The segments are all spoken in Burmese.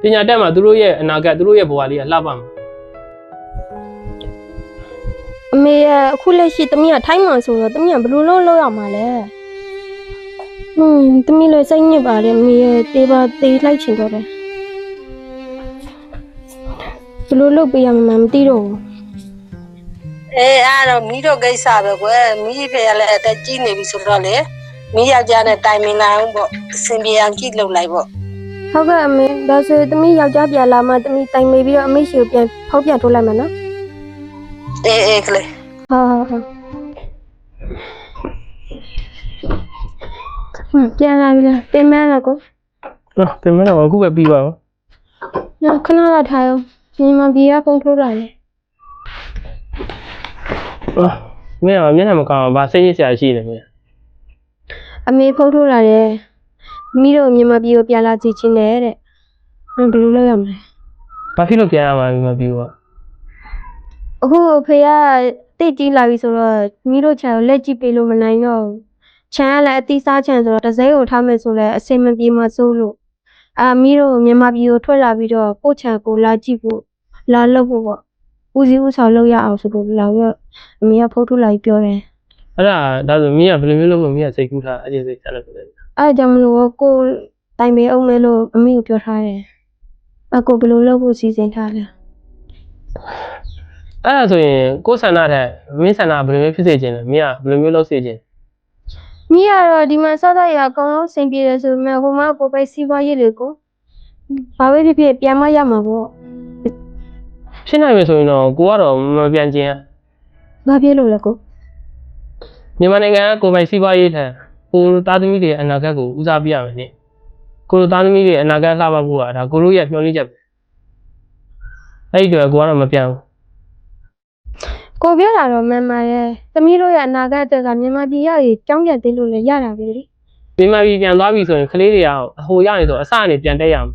ပညာတတ်မှာသူတို့ရဲ့အနာဂတ်သူတို့ရဲ့ဘဝလေးကလှပမှာ အမေရဲ့အခုလက်ရှိသမီးကထိုင်းမှာဆိုတော့သမီးကဘယ်လိုလုပ်ရမှာလဲသမီးလည်းစိတ်ညစ်ပါလေအမေရဲ့တေးလိုက်ချင်တော့တယ်ဘယ်လိုလုပ်ပေးရမှာမသိတော့ဘူး အဲ့တော့မီးတို့ကိစ္စပဲကွယ်မီးဖေရလည်းအသက်ကြီးနေပြီဆိုတော့လေမီးယောက်ျားနဲ့တိုင်ပင်နိုင်အောင်ပေါ့အစင်ပြေအောင်ကြည့်လုပ်လိုက်ပေါ့ ဟုတ်ကဲ့အမေဒါဆိုသမီးယောက်ျားပြန်လာမှသမီးတိုင်မေးပြီးတော့အမေရှိကိုပြန်ဖောက်ပြန်ထိုးလိုက်မယ်နော် အေးကလေး ဟုတ်ပြန်လာပြီလားတင်မလားကို နော်တင်မတော့အခုပဲပြီးပါတော့ ခဏလာထားအောင်ညီမပြေကဖုန်းထိုးတာလေ မင်းကမျက်နှာမကောင်းဘာစိတ်ရစရာရှိနေမင်း အမေဖုန်းထိုးလာတယ်မိတို့ညီမပြေကိုပြန်လာစီချင်းတယ်တဲ့ဘယ်လိုလုပ်ရမလဲ ဘာဖြစ်လို့ပြန်ရမှာမပြီးဘူး အခုဖေကတိတ်ကြီးလာပြီဆိုတော့မိတို့ချန်ကိုလက်ကြည့်ပေးလို့မနိုင်တော့ဘူးချန်ကလည်းအတိစားချန်ဆိုတော့တစိမ့်ကိုထားမယ်ဆိုလဲအစင်မပြေမှစိုးလို့မိတို့မြန်မာပြည်ကိုထွက်လာပြီးတော့ကိုချန်ကိုလာကြည့်ဖို့လာလုပ်ဖို့ပေါ့ဦးစီးဦးဆောင်လုပ်ရအောင်ဆိုလို့လာတော့အမေကဖုန်းထိုးလာပြီးပြောတယ် အဲ့ဒါဆိုမင်းကဘယ်လိုမျိုးလုပ်လို့မင်းကစိတ်ကူးထားအရင်စိတ်ချလို့ပြောတယ် အဲ့ကြောင့်မလို့ကိုတိုင်ပေအောင်မဲလို့အမေကိုပြောထားတယ်အခုဘယ်လိုလုပ်ဖို့စီစဉ်ထားလဲ အဲ့ဒါဆိုရင်ကိုယ်ဆန္ဒထက်မင်းဆန္ဒဘယ်လိုမျိုးဖြစ်စေချင်လဲမင်းကဘယ်လိုမျိုးလုပ်စေချင် မိကတော့ဒီမှာစသရအကောင်လုံးစင်ပြေတယ်ဆိုပေမဲ့ဟိုမှာကိုပဲစီးပွားရေးတွေကိုဘာပဲဖြစ်ဖြစ်ပြန်မရမှာပေါ့ ဖြစ်နိုင်မယ်ဆိုရင်တော့ကိုကတော့မပြန်ချင် ဘာဖြစ်လို့လဲကို မြန်မာနိုင်ငံကကိုယ်ပိုင်စီးပွားရေးထက်ကိုသားသမီးတွေအနာဂတ်ကိုဦးစားပေးရမယ်နိကိုသားသမီးတွေအနာဂတ်လှပဖို့ကဒါကိုတို့ရဲ့မျှော်လင့်ချက်ပဲအဲ့ဒီတော့ကိုကတော့မပြန်ဘူး ကိုပြောတာတော့မှန်ပါတယ်သမီးတို့ရဲ့အနာဂတ်အတွက်ကမြန်မာပြည်ရည်ကြောင်းပြန်သိလို့လည်းရတာပဲလေ မြန်မာပြည်ပြန်သွားပြီဆိုရင်ကလေးတွေကဟိုရနေဆိုအစအနေပြန်တက်ရအောင်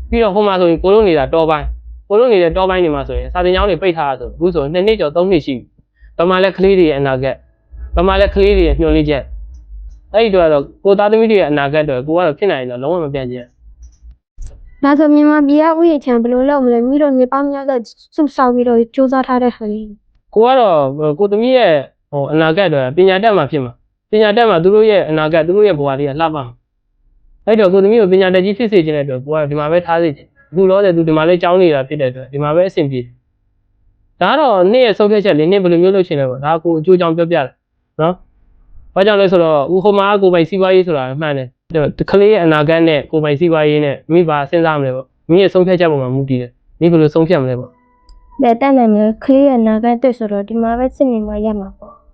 ပြီးတော့ဟိုမှာဆိုရင်ကိုတို့နေတာတောပိုင်းကိုတို့နေတဲ့တောပိုင်းနေမှာဆိုရင်စာသင်ကျောင်းတွေပိတ်ထားတာဆိုအခုဆို2နှစ်ကျော်3နှစ်ရှိပြီပမာလည်းကလေးတွေရဲ့အနာဂတ်ပမာလည်းကလေးတွေရဲ့မျှော်လင့်ချက်အဲ့ဒီတော့ကိုသားသမီးတွေရဲ့အနာဂတ်တော့ကိုကတော့ဖြစ်နိုင်တယ်လုံးဝမပြန်ချင် ဒါဆိုမြန်မာပြည်ကဥယျာဉ်ချံဘယ်လိုလုပ်မလဲမိတို့မြေပေါင်းများစွာစုဆောက်ပြီးတော့စူးစမ်းထားတဲ့ဟာလေး ကိုကတော့ကိုသမီးရဲ့ဟိုအနာဂတ်တော့ပညာတတ်မှာဖြစ်မှာပညာတတ်မှာသူတို့ရဲ့အနာဂတ်သူတို့ရဲ့ဘဝလေးကလှပမှာအဲ့တော့ကိုသမီးကိုပညာတတ်ကြီးဖြစ်စေချင်တဲ့အတွက်ကိုကဒီမှာပဲထားစေချင်အခုတော့သူဒီမှာလေးကြောင်းနေတာဖြစ်တဲ့အတွက်ဒီမှာပဲအဆင်ပြေဒါကတော့နေ့ရဲ့ဆုံးဖြတ်ချက်လေးနေ့ဘယ်လိုမျိုးလုပ်ချင်လဲပေါ့ဒါကိုအကျိုးကြောင့်ပြောပြတယ်နော်ဘာကြောင့်လဲဆိုတော့ဦးဟိုမှာကိုပိုင်စီးပွားရေးဆိုတာမှန်တယ်ကလေးရဲ့အနာဂတ်နဲ့ကိုပိုင်စီးပွားရေးနဲ့မိဘစဉ်းစားမလဲပေါ့မိရဲ့ဆုံးဖြတ်ချက်ပေါ်မှာမူတည်တယ်မိဘယ်လိုဆုံးဖြတ်မလဲပေါ့ ဘယ်တက်နိုင်မလဲခလေးရဲ့အနာဂတ်အတွက်ဆိုတော့ဒီမှာပဲစစ်နေမှရမှာပေါ့